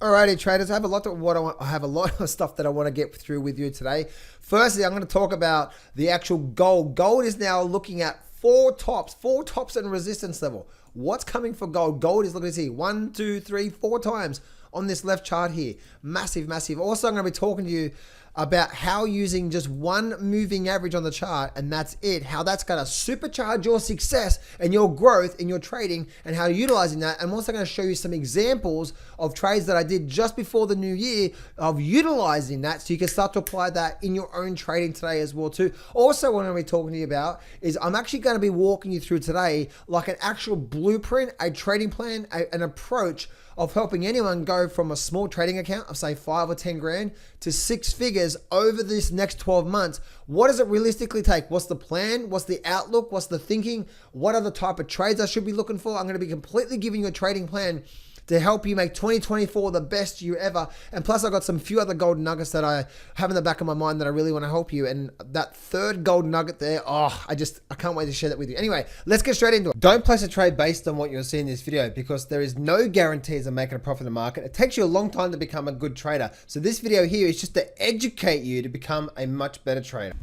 Alrighty, traders, I have a lot of stuff that I want to get through with you today. Firstly, I'm going to talk about the actual gold. Gold is now looking at four tops and resistance level. What's coming for gold? Gold is, look at this here, 1, 2, 3, 4 times on this left chart here. Massive, massive. Also, I'm going to be talking to you about how using just one moving average on the chart, and that's it, how that's going to supercharge your success and your growth in your trading and how utilizing that. I'm also going to show you some examples of trades that I did just before the new year of utilizing that so you can start to apply that in your own trading today as well too. Also, what I'm going to be talking to you about is I'm actually going to be walking you through today like an actual blueprint, a trading plan, an approach of helping anyone go from a small trading account of say 5 or 10 grand to 6 figures over this next 12 months. What does it realistically take? What's the plan? What's the outlook? What's the thinking? What are the type of trades I should be looking for? I'm going to be completely giving you a trading plan to help you make 2024 the best year ever. And plus I got some few other golden nuggets that I have in the back of my mind that I really want to help you. And that third golden nugget there, I can't wait to share that with you. Anyway, let's get straight into it. Don't place a trade based on what you'll see in this video because there is no guarantees of making a profit in the market. It takes you a long time to become a good trader. So this video here is just to educate you to become a much better trader.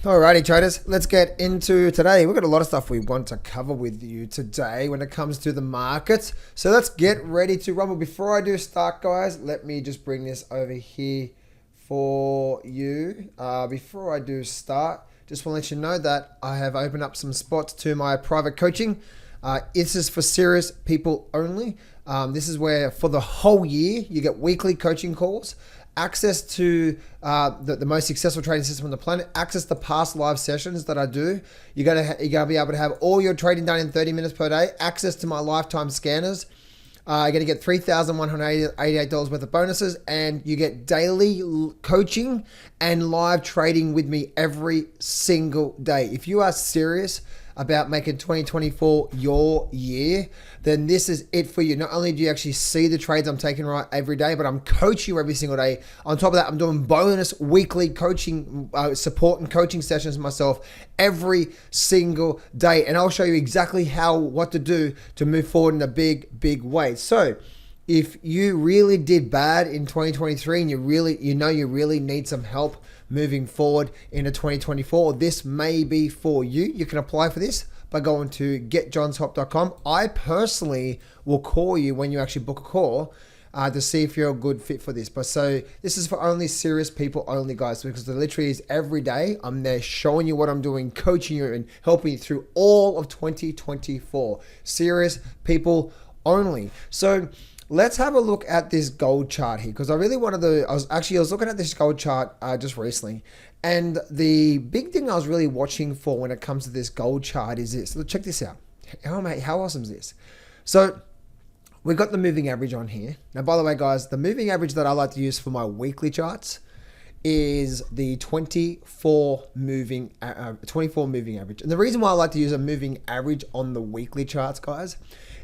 Alrighty traders, let's get into today. We've got a lot of stuff we want to cover with you today when it comes to the markets. So let's get ready to rumble. Before I do start, guys, let me just bring this over here for you. Before I do start, just want to let you know that I have opened up some spots to my private coaching. This is for serious people only. This is where for the whole year, you get weekly coaching calls, access to the most successful trading system on the planet, access to past live sessions that I do. You're gonna be able to have all your trading done in 30 minutes per day, access to my lifetime scanners. You're gonna get $3,188 worth of bonuses, and you get daily coaching and live trading with me every single day. If you are serious about making 2024 your year, then this is it for you. Not only do you actually see the trades I'm taking right every day, but I'm coaching you every single day. On top of that, I'm doing bonus weekly coaching, support and coaching sessions myself every single day. And I'll show you exactly what to do to move forward in a big, big way. So if you really did bad in 2023 and you really need some help moving forward into 2024, this may be for you. You can apply for this by going to getjohnshelp.com. I personally will call you when you actually book a call to see if you're a good fit for this. But so this is for only serious people only, guys, because the literally is every day I'm there showing you what I'm doing, coaching you and helping you through all of 2024. Serious people only. So let's have a look at this gold chart here because I really wanted to, I was looking at this gold chart just recently, and the big thing I was really watching for when it comes to this gold chart is this. Check this out. How awesome is this? So we've got the moving average on here. Now, by the way, guys, the moving average that I like to use for my weekly charts is the 24 moving average. And the reason why I like to use a moving average on the weekly charts, guys,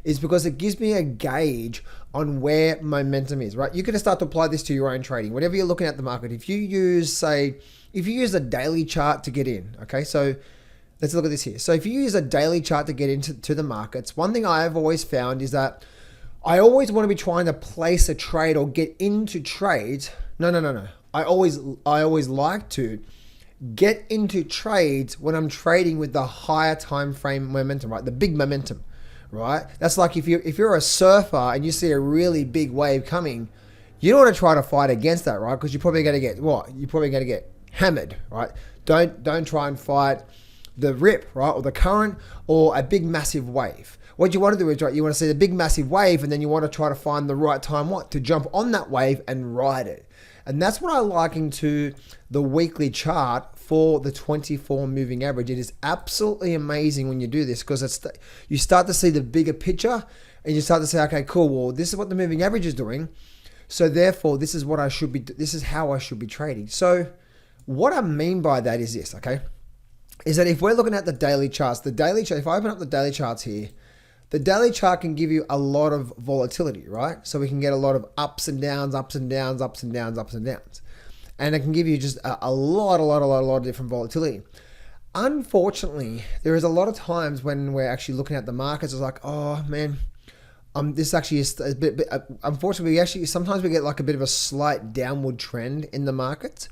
is because it gives me a gauge on where momentum is, right? You can start to apply this to your own trading. Whenever you're looking at the market, if you use a daily chart to get in, okay? So let's look at this here. So if you use a daily chart to get into the markets, one thing I've always found is that I always want to be trying to place a trade or get into trades. No. I always like to get into trades when I'm trading with the higher time frame momentum, right? The big momentum, right? That's like if you're a surfer and you see a really big wave coming, you don't want to try to fight against that, right? Because you're probably going to get what? You're probably going to get hammered, right? Don't try and fight the rip, right? Or the current or a big massive wave. What you want to do is, right, you want to see the big massive wave and then you want to try to find the right time, to jump on that wave and ride it. And that's what I liken to the weekly chart for the 24 moving average. It is absolutely amazing when you do this because you start to see the bigger picture and you start to say, okay, cool. Well, this is what the moving average is doing. So therefore, this is how I should be trading. So what I mean by that is this, okay? Is that if we're looking at the daily charts, if I open up the daily charts here, the daily chart can give you a lot of volatility, right? So we can get a lot of ups and downs, ups and downs, ups and downs, ups and downs. And it can give you just a lot of different volatility. Unfortunately, there is a lot of times when we're actually looking at the markets, it's like, oh man, this actually is a bit unfortunately, sometimes we get like a bit of a slight downward trend in the markets.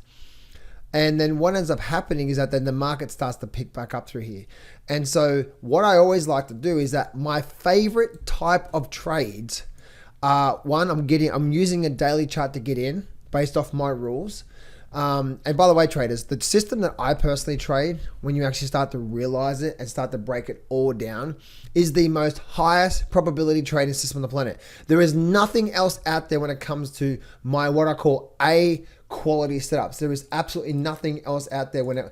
And then what ends up happening is that then the market starts to pick back up through here. And so what I always like to do is that my favorite type of trades are, one, I'm using a daily chart to get in based off my rules. And by the way, traders, the system that I personally trade, when you actually start to realize it and start to break it all down, is the most highest probability trading system on the planet. There is nothing else out there when it comes to my, what I call A quality setups. There is absolutely nothing else out there when it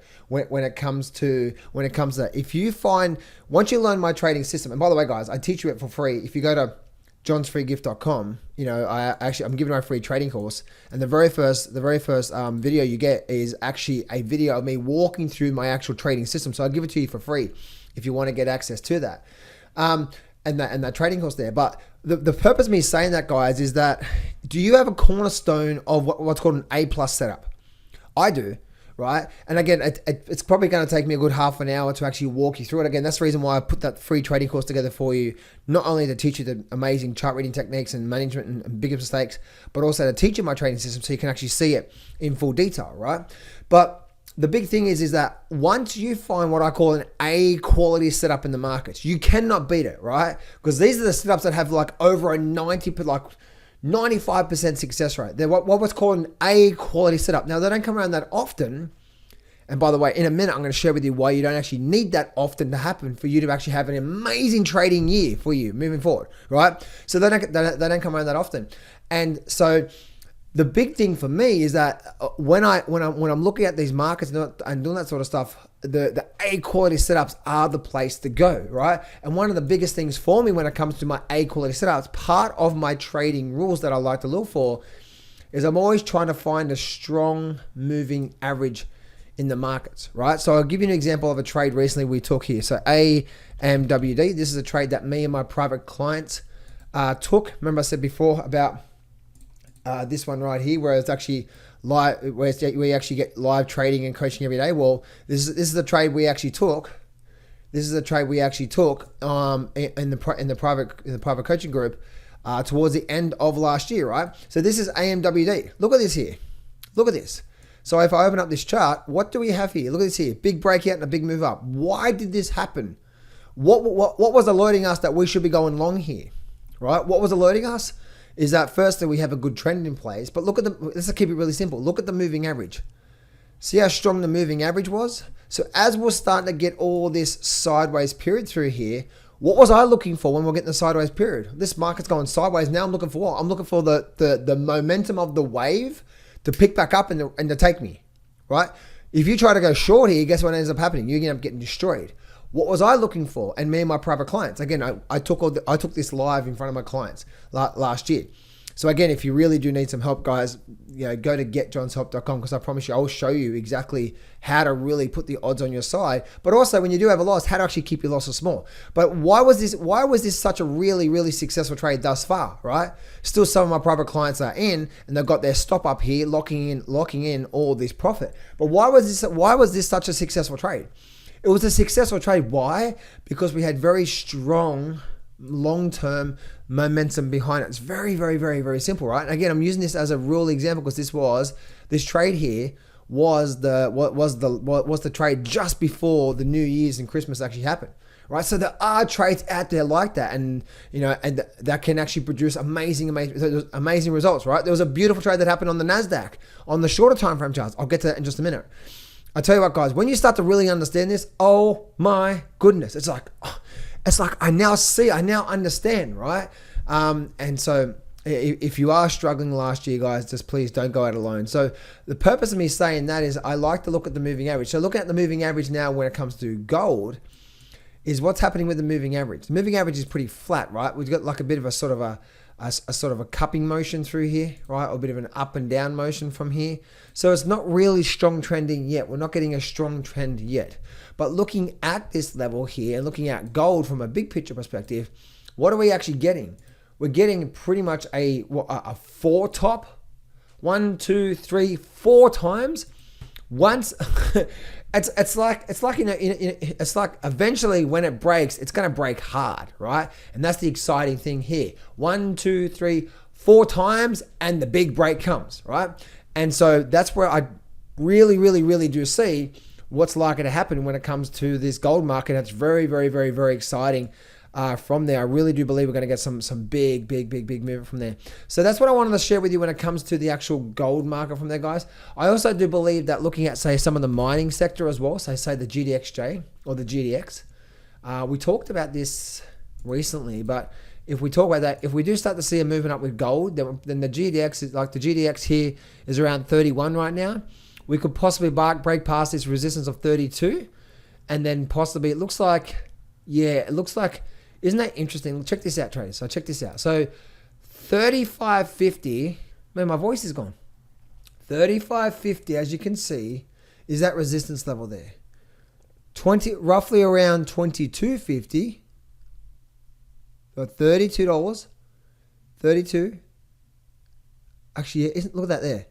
comes to that. If you find, once you learn my trading system, and by the way, guys, I teach you it for free. If you go to johnsfreegift.com, I'm giving away a free trading course, and the very first video you get is actually a video of me walking through my actual trading system. So I'll give it to you for free if you want to get access to that, and that trading course there. But the purpose of me saying that, guys, is that, do you have a cornerstone of what's called an A+ setup? I do. Right? And again, it's probably going to take me a good half an hour to actually walk you through it. Again, that's the reason why I put that free trading course together for you, not only to teach you the amazing chart reading techniques and management and biggest mistakes, but also to teach you my trading system so you can actually see it in full detail, right? But the big thing is that once you find what I call an A quality setup in the markets, you cannot beat it, right? Because these are the setups that have like over a 95% success rate. They're what was called an A quality setup. Now, they don't come around that often. And by the way, in a minute, I'm going to share with you why you don't actually need that often to happen for you to actually have an amazing trading year for you moving forward, right? So they don't come around that often. And so the big thing for me is that when I'm looking at these markets and doing that sort of stuff, the A quality setups are the place to go, right? And one of the biggest things for me when it comes to my A quality setups, part of my trading rules that I like to look for, is I'm always trying to find a strong moving average in the markets, right? So I'll give you an example of a trade recently we took here. So AMWD, this is a trade that me and my private clients took. Remember I said before about this one right here, where it's actually live, where we actually get live trading and coaching every day. Well, this is the trade we actually took. This is the trade we actually took in the private coaching group towards the end of last year, right? So this is AMWD. Look at this here. Look at this. So if I open up this chart, what do we have here? Look at this here. Big breakout and a big move up. Why did this happen? What was alerting us that we should be going long here, right? What was alerting us is that firstly, we have a good trend in place, but let's keep it really simple. Look at the moving average. See how strong the moving average was? So as we're starting to get all this sideways period through here, what was I looking for when we're getting the sideways period? This market's going sideways. Now I'm looking for what? I'm looking for the momentum of the wave to pick back up and to take me, right? If you try to go short here, guess what ends up happening? You're going to end up getting destroyed. What was I looking for? And me and my private clients, again, I took this live in front of my clients last year. So again, if you really do need some help, guys, go to getjohnshelp.com, because I promise you, I'll show you exactly how to really put the odds on your side. But also, when you do have a loss, how to actually keep your losses small. But why was this such a really, really successful trade thus far, right? Still, some of my private clients are in, and they've got their stop up here, locking in all this profit. But why was this such a successful trade? It was a successful trade. Why? Because we had very strong long-term momentum behind it. It's very, very, very, very simple, right? And again, I'm using this as a real example because this trade here was the trade just before the New Year's and Christmas actually happened, right? So there are trades out there like that, and and that can actually produce amazing results, right? There was a beautiful trade that happened on the Nasdaq on the shorter time frame charts. I'll get to that in just a minute. I tell you what, guys, when you start to really understand this, oh my goodness, it's like I now understand, right? And so if you are struggling last year, guys, just please don't go out alone. So the purpose of me saying that is I like to look at the moving average. So looking at the moving average now when it comes to gold is what's happening with the moving average. The moving average is pretty flat, right? We've got like a bit of a sort of a cupping motion through here, right? Or a bit of an up and down motion from here. So it's not really strong trending yet. We're not getting a strong trend yet. But looking at this level here and looking at gold from a big picture perspective, what are we actually getting? We're getting pretty much a four top, 1, 2, 3, 4 times Once it's like it's like eventually when it breaks, it's going to break hard, right? And that's the exciting thing here. 1, 2, 3, 4 times, and the big break comes, right? And so that's where I really do see what's likely to happen when it comes to this gold market. It's very exciting. From there, I really do believe we're going to get some big movement from there. So that's what I wanted to share with you when it comes to the actual gold market from there, guys. I also do believe that looking at, say, some of the mining sector as well, so say the GDXJ or the GDX, we talked about this recently, but if we talk about that, if we do start to see a movement up with gold, then the GDX is like the GDX here is around 31 right now. We could possibly break past this resistance of 32, and then possibly it looks like, isn't that interesting? Check this out, traders. So check this out. So 35.50, man, my voice is gone. 35.50, as you can see, is that resistance level there. Roughly around 22.50. So $32. 32. Actually, look at that there.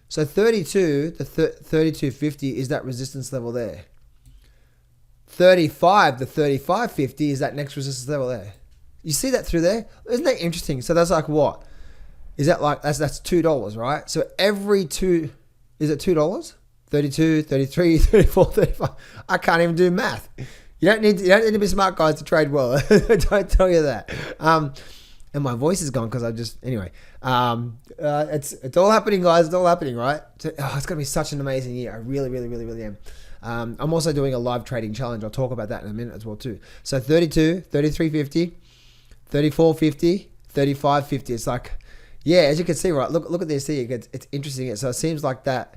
So 32, the 32.50 is that resistance level there. 35, the 35.50 is that next resistance level there. You see that through there? Isn't that interesting? So that's like what? Is that like, that's $2, right? So every two, is it $2? 32, 33, 34, 35. I can't even do math. You don't need to be smart, guys, to trade well. Don't tell you that. And my voice is gone because anyway. It's all happening, guys. It's all happening, right? So, it's going to be such an amazing year. I really am. I'm also doing a live trading challenge. I'll talk about that in a minute as well too. So 32, 33.50, 34.50, 35.50. It's like, yeah, as you can see, right? Look at this here. It's interesting. So it seems like that.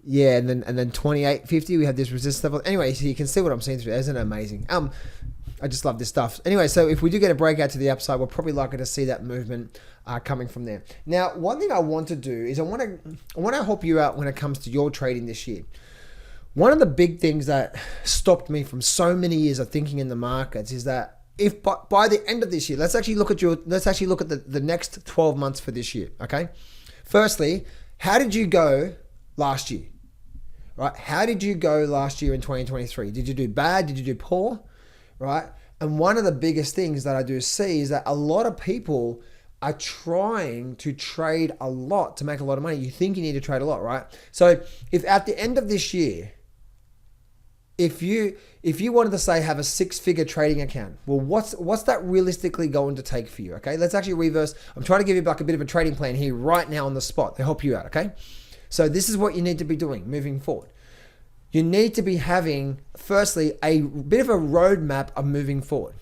Yeah, and then 28.50, we have this resistance level. Anyway, so you can see what I'm seeing through there. Isn't it amazing? I just love this stuff. Anyway, so if we do get a breakout to the upside, we're probably likely to see that movement coming from there. Now, one thing I want to do is I want to help you out when it comes to your trading this year. One of the big things that stopped me from so many years of thinking in the markets is that if by the end of this year, let's actually look at the next 12 months for this year, okay? Firstly, how did you go last year? Right? How did you go last year in 2023? Did you do bad? Did you do poor? Right? And one of the biggest things that I do see is that a lot of people are trying to trade a lot to make a lot of money. You think you need to trade a lot, right? So if at the end of this year, if you wanted to say have a 6-figure trading account, well, what's that realistically going to take for you? Okay, let's actually reverse. I'm trying to give you like a bit of a trading plan here right now on the spot to help you out. Okay, so this is what you need to be doing moving forward. You need to be having, firstly, a bit of a roadmap of moving forward.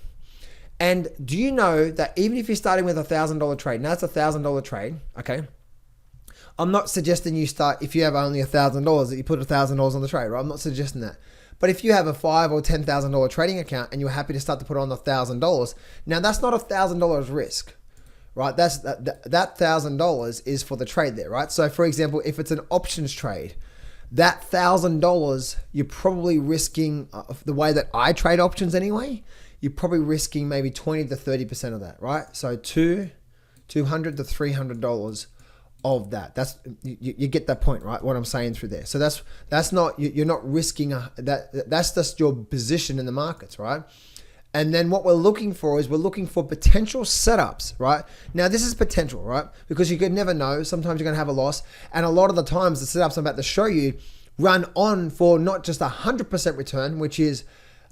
And do you know that even if you're starting with $1,000 trade, now it's a $1,000 trade, okay? I'm not suggesting you start, if you have only $1,000, that you put $1,000 on the trade, right? I'm not suggesting that. But if you have a $5,000 or $10,000 trading account and you're happy to start to put on $1,000, now that's not $1,000 risk, right? That $1,000 is for the trade there, right? So for example, if it's an options trade, that $1,000, you're probably risking, the way that I trade options anyway, you're probably risking maybe 20 to 30% of that, right? So $200 to $300 of that. That's you get that point, right? What I'm saying through there. So that's not, you're not risking that's just your position in the markets, right? And then what we're looking for is we're looking for potential setups, right? Now this is potential, right? Because you could never know. Sometimes you're going to have a loss. And a lot of the times the setups I'm about to show you run on for not just 100% return, which is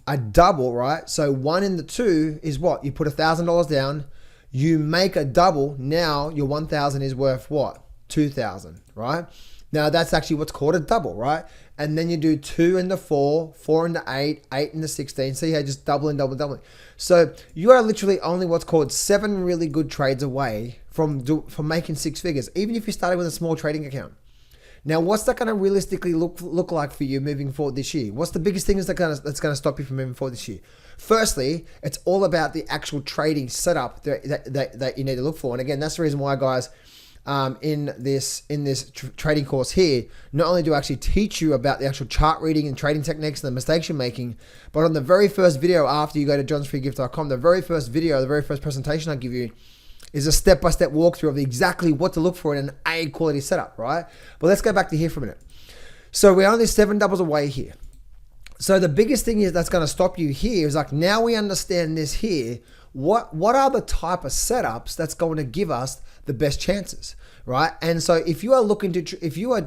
a double, right? So 1 in the 2 is what? You put $1,000 down, you make a double. Now your 1,000 is worth what? 2,000, right? Now that's actually what's called a double, right? And then you do 2 into 4, 4 into 8, 8 into 16. See how just doubling. So you are literally only what's called 7 really good trades away from making 6 figures, even if you started with a small trading account. Now, what's that going to realistically look like for you moving forward this year? What's the biggest thing that's going to stop you from moving forward this year? Firstly, it's all about the actual trading setup that you need to look for. And again, that's the reason why, guys, in this trading course here, not only do I actually teach you about the actual chart reading and trading techniques and the mistakes you're making, but on the very first video after you go to johnsfreegift.com, the very first video, the very first presentation I give you is a step-by-step walkthrough of exactly what to look for in an A quality setup, right? But let's go back to here for a minute. So we're only 7 doubles away here. So the biggest thing is that's going to stop you here is like, now we understand this here. What are the type of setups that's going to give us the best chances, right? And so if you are looking to, if you are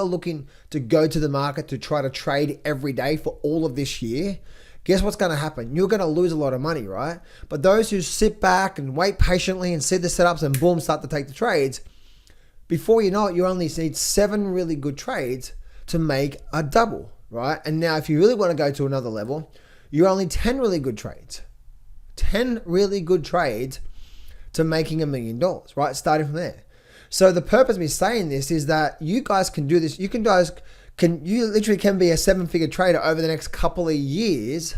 looking to go to the market to try to trade every day for all of this year, guess what's going to happen? You're going to lose a lot of money, right? But those who sit back and wait patiently and see the setups and boom, start to take the trades, before you know it, you only need 7 really good trades to make a double, right? And now if you really want to go to another level, you're only 10 really good trades. 10 really good trades to making $1 million, right? Starting from there. So the purpose of me saying this is that you guys can do this. You literally can be a 7-figure trader over the next couple of years,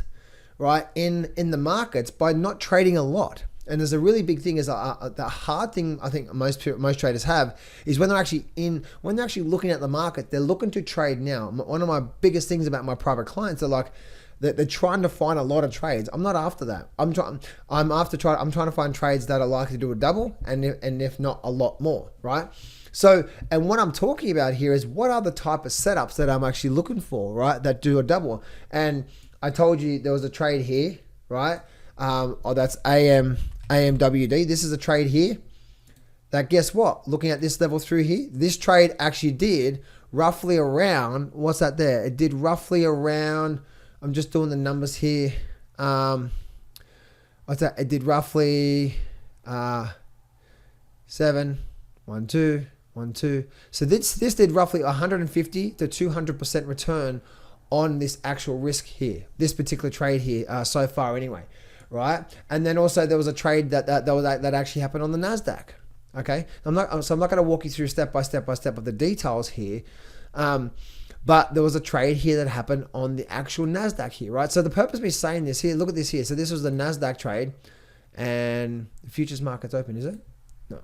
right? In the markets by not trading a lot. And there's a really big thing is the hard thing I think most traders have is when they're actually looking at the market, they're looking to trade now. One of my biggest things about my private clients are like, they're trying to find a lot of trades. I'm not after that. I'm trying to find trades that are likely to do a double and if not a lot more, right? So, and what I'm talking about here is what are the type of setups that I'm actually looking for, right? That do a double. And I told you there was a trade here, right? That's AMWD. This is a trade here that, guess what? Looking at this level through here, this trade actually did roughly around, what's that there? It did roughly around, I'm just doing the numbers here. What's that? It did roughly 7, 1, 2, 1, 2. So this did roughly 150 to 200% return on this actual risk here, this particular trade here, so far anyway, right? And then also there was a trade that actually happened on the Nasdaq. Okay, I'm not going to walk you through step by step of the details here. But there was a trade here that happened on the actual Nasdaq here, right? So the purpose of me saying this here, look at this here. So this was the Nasdaq trade, and the futures market's open, is it? No.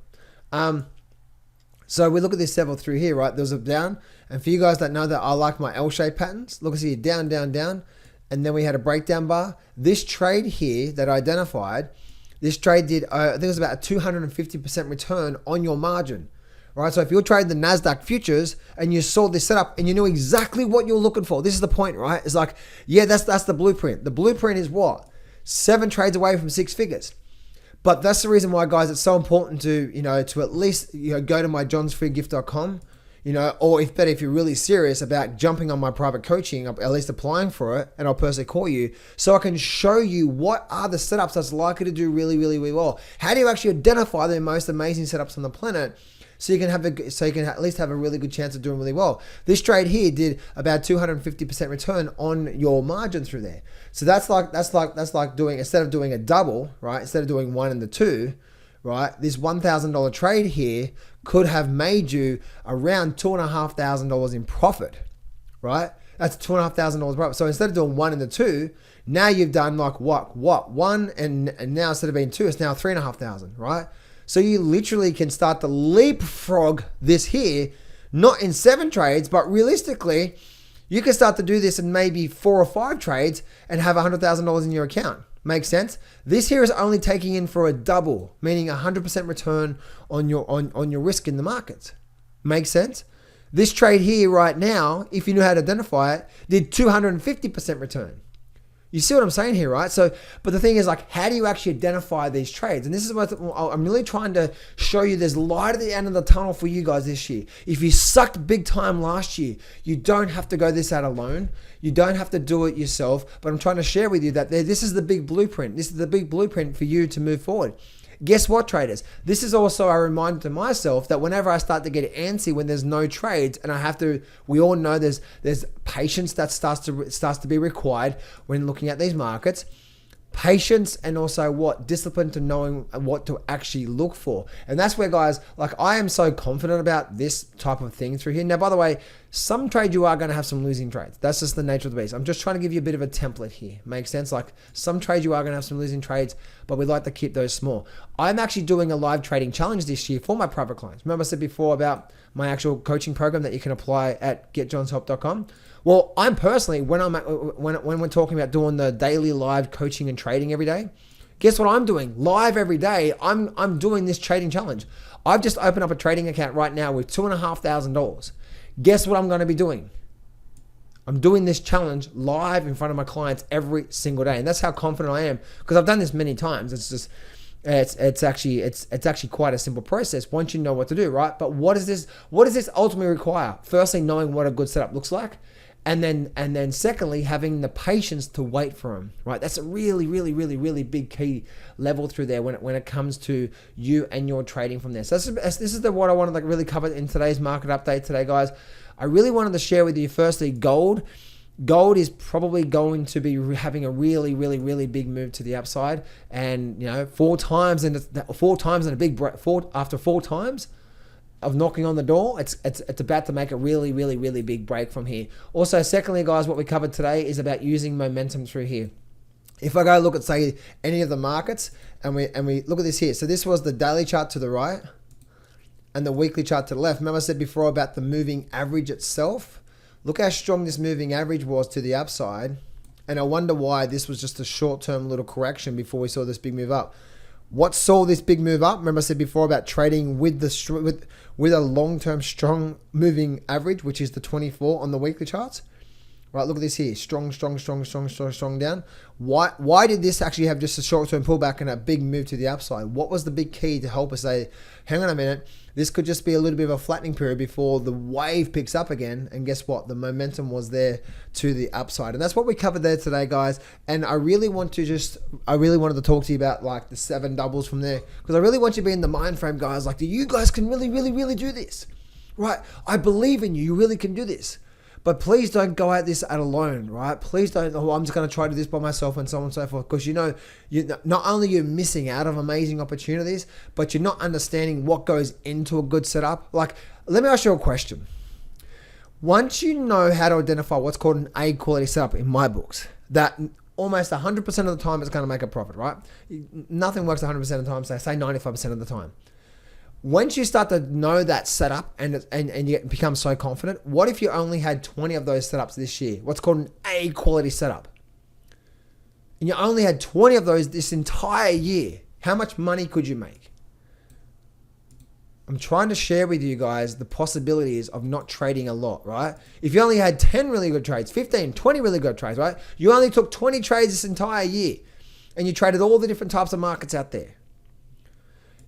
So we look at this level through here, right? There was a down, and for you guys that know that I like my L-shaped patterns, look at here, down, down, down, and then we had a breakdown bar. This trade here that I identified, this trade did, I think it was about a 250% return on your margin. Right, so if you're trading the Nasdaq futures and you saw this setup and you knew exactly what you're looking for, this is the point, right? It's like, yeah, that's the blueprint. The blueprint is what? 7 trades away from 6 figures. But that's the reason why, guys, it's so important to, to at least, go to my johnsfreegift.com, or if you're really serious about jumping on my private coaching, at least applying for it, and I'll personally call you so I can show you what are the setups that's likely to do really, really, really well. How do you actually identify the most amazing setups on the planet? So you can at least have a really good chance of doing really well. This trade here did about 250% return on your margin through there. So that's like doing, instead of doing a double, right? Instead of doing 1 and the 2, right? This $1,000 trade here could have made you around $2,500 in profit, right? That's $2,500 profit. So instead of doing 1 and the 2, now you've done like what 1 and now instead of being 2, it's now 3,500, right? So you literally can start to leapfrog this here, not in 7 trades, but realistically, you can start to do this in maybe 4 or 5 trades and have $100,000 in your account. Makes sense? This here is only taking in for a double, meaning 100% return on your risk in the markets. Makes sense? This trade here right now, if you knew how to identify it, did 250% return. You see what I'm saying here, right? So, but the thing is, like, how do you actually identify these trades? And this is what I'm really trying to show you. There's light at the end of the tunnel for you guys this year. If you sucked big time last year, you don't have to go this out alone. You don't have to do it yourself. But I'm trying to share with you that this is the big blueprint. This is the big blueprint for you to move forward. Guess what, traders? This is also a reminder to myself that whenever I start to get antsy when there's no trades, and I have to, we all know there's patience that starts to be required when looking at these markets. Patience and also what? Discipline to knowing what to actually look for. And that's where, guys, like, I am so confident about this type of thing through here. Now, by the way, some trades you are going to have some losing trades. That's just the nature of the beast. I'm just trying to give you a bit of a template here. Makes sense? Like, some trades you are going to have some losing trades, but we like to keep those small. I'm actually doing a live trading challenge this year for my private clients. Remember I said before about my actual coaching program that you can apply at getjohnshelp.com? Well, I'm personally, when we're talking about doing the daily live coaching and trading every day, guess what I'm doing? Live every day, I'm doing this trading challenge. I've just opened up a trading account right now with $2,500. guess what I'm going to be doing? I'm doing this challenge live in front of my clients every single day. And that's how confident I am, because I've done this many times. It's actually quite a simple process once you know what to do, right? But what does this ultimately require? Firstly, knowing what a good setup looks like. And then secondly, having the patience to wait for them, right? That's a really big key level through there when it comes to you and your trading from there. So this is what I wanted to really cover in today's market update today, guys. I really wanted to share with you, firstly, gold. Gold is probably going to be having a really big move to the upside, and four times in a big break. After 4 times of knocking on the door, it's about to make a really big break from here. Also, secondly, guys, what we covered today is about using momentum through here. If I go look at, say, any of the markets, and we look at this here. So this was the daily chart to the right and the weekly chart to the left. Remember I said before about the moving average itself? Look how strong this moving average was to the upside. And I wonder why this was just a short-term little correction before we saw this big move up. What saw this big move up? Remember I said before about trading with a long-term strong moving average, which is the 24 on the weekly charts. Right, look at this here. Strong down. Why did this actually have just a short-term pullback and a big move to the upside? What was the big key to help us say, hang on a minute, this could just be a little bit of a flattening period before the wave picks up again? And guess what? The momentum was there to the upside. And that's what we covered there today, guys. And I really wanted to talk to you about like the 7 doubles from there, because I really want you to be in the mind frame, guys. Like, you guys can really do this, right? I believe in you. You really can do this. But please don't go at this alone, right? Please don't, I'm just going to try to do this by myself and so on and so forth. Because not only you're missing out on amazing opportunities, but you're not understanding what goes into a good setup. Like, let me ask you a question. Once you know how to identify what's called an A quality setup in my books, that almost 100% of the time it's going to make a profit, right? Nothing works 100% of the time, so say 95% of the time. Once you start to know that setup and you become so confident, what if you only had 20 of those setups this year? What's called an A quality setup. And you only had 20 of those this entire year. How much money could you make? I'm trying to share with you guys the possibilities of not trading a lot, right? If you only had 10 really good trades, 15, 20 really good trades, right? You only took 20 trades this entire year and you traded all the different types of markets out there.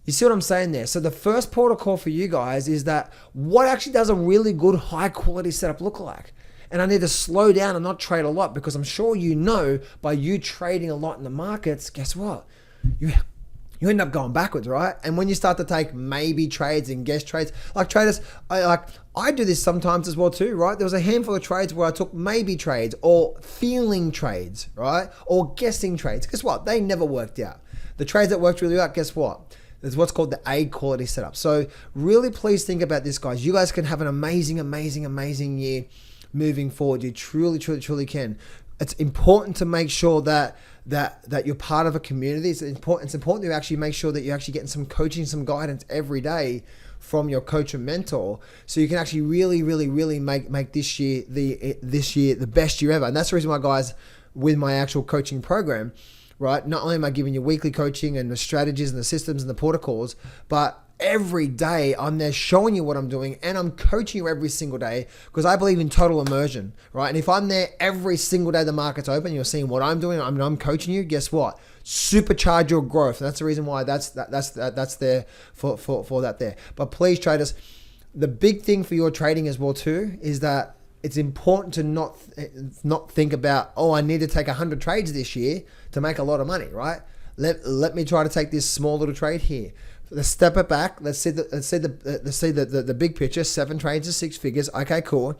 You see what I'm saying there? So the first protocol for you guys is that what actually does a really good high quality setup look like? And I need to slow down and not trade a lot, because I'm sure you know by you trading a lot in the markets, guess what? You end up going backwards, right? And when you start to take maybe trades and guess trades, like traders, I do this sometimes as well too, right? There was a handful of trades where I took maybe trades or feeling trades, right? Or guessing trades. Guess what? They never worked out. The trades that worked really well, guess what? There's what's called the A quality setup. So really please think about this, guys. You guys can have an amazing year moving forward. You truly can. It's important to make sure that you're part of a community. It's important to actually make sure that you're actually getting some coaching, some guidance every day from your coach and mentor, so you can actually really make this year the best year ever. And that's the reason why, guys, with my actual coaching program, right? Not only am I giving you weekly coaching and the strategies and the systems and the protocols, but every day I'm there showing you what I'm doing, and I'm coaching you every single day, because I believe in total immersion, right? And if I'm there every single day the market's open, you're seeing what I'm doing, I'm coaching you, guess what? Supercharge your growth. And that's the reason why that's there for that there. But please, traders, the big thing for your trading as well too is that it's important to not think about, oh, I need to take 100 trades this year to make a lot of money, right? Let me try to take this small little trade here. Let's step it back. Let's see the big picture. 7 trades is 6 figures. Okay, cool.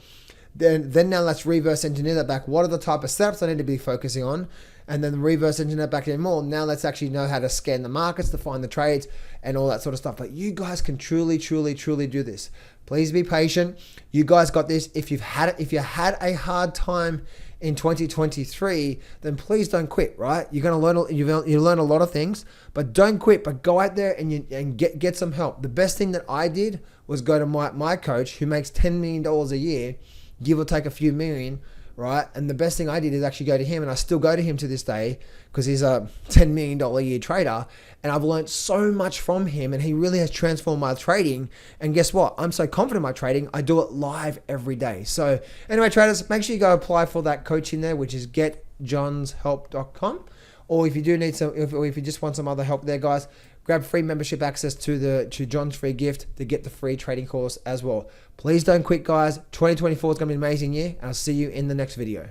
Then now let's reverse engineer that back. What are the type of setups I need to be focusing on? And then reverse engineer that back even more. Now let's actually know how to scan the markets to find the trades and all that sort of stuff. But you guys can truly do this. Please be patient. You guys got this. If you had a hard time in 2023, then please don't quit, right? You're gonna learn a lot of things, but don't quit. But go out there and get some help. The best thing that I did was go to my coach, who makes $10 million a year, give or take a few million, right? And the best thing I did is actually go to him, and I still go to him to this day because he's a $10 million a year trader, and I've learned so much from him, and he really has transformed my trading. And guess what? I'm so confident in my trading, I do it live every day. So anyway, traders, make sure you go apply for that coaching there, which is getjohnshelp.com. Or if you do need some, or if you just want some other help there, guys, grab free membership access to John's free gift to get the free trading course as well. Please don't quit, guys. 2024 is going to be an amazing year. I'll see you in the next video.